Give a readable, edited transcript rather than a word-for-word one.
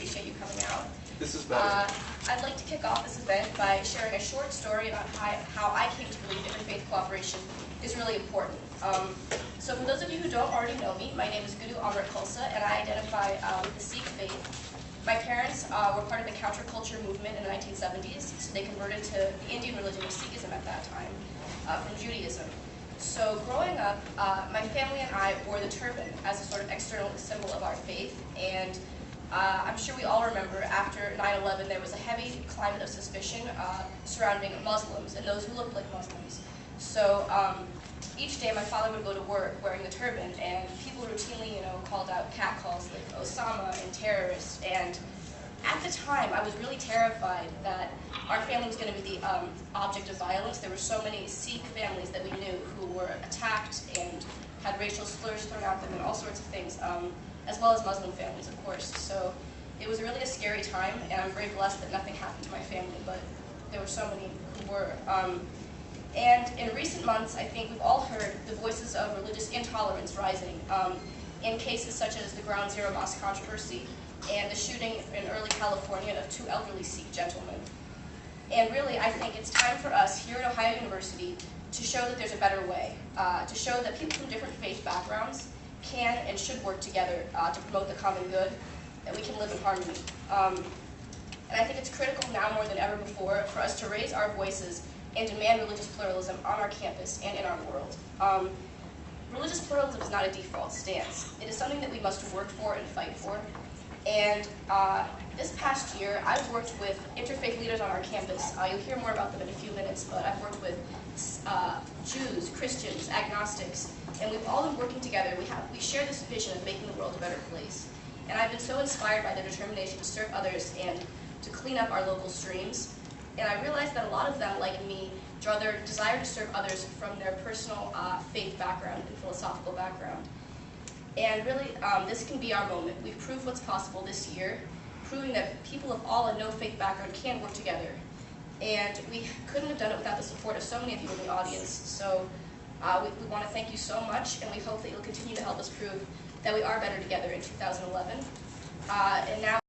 appreciate you coming out. This is better. I'd like to kick off this event by sharing a short story about how I came to believe interfaith cooperation is really important. So for those of you who don't already know me, my name is Guru Amrit Khalsa, and I identify with the Sikh faith. My parents were part of the counterculture movement in the 1970s, so they converted to the Indian religion of Sikhism at that time from Judaism. So growing up, my family and I wore the turban as a sort of external symbol of our faith, and I'm sure we all remember after 9/11 there was a heavy climate of suspicion surrounding Muslims and those who looked like Muslims. So each day my father would go to work wearing the turban, and people routinely, called out catcalls like Osama and terrorists. And at the time, I was really terrified that our family was going to be the object of violence. There were so many Sikh families that we knew who were attacked and had racial slurs thrown at them and all sorts of things, as well as Muslim families, of course. So it was really a scary time, and I'm very blessed that nothing happened to my family, but there were so many who were. And in recent months, I think we've all heard the voices of religious intolerance rising in cases such as the Ground Zero Mosque controversy and the shooting in early California of 2 elderly Sikh gentlemen. And really, I think it's time for us here at Ohio University to show that there's a better way, to show that people from different faith backgrounds can and should work together to promote the common good, that we can live in harmony. And I think it's critical now more than ever before for us to raise our voices and demand religious pluralism on our campus and in our world. Religious pluralism is not a default stance. It is something that we must work for and fight for. And this past year, I've worked with interfaith leaders on our campus. You'll hear more about them in a few minutes, but I've worked with Jews, Christians, agnostics, and we've all been working together. We share this vision of making the world a better place. And I've been so inspired by their determination to serve others and to clean up our local streams. And I realized that a lot of them, like me, draw their desire to serve others from their personal faith background and philosophical background. And really, this can be our moment. We've proved what's possible this year, proving that people of all and no faith background can work together. And we couldn't have done it without the support of so many of you in the audience. So we want to thank you so much, and we hope that you'll continue to help us prove that we are better together in 2011. And now.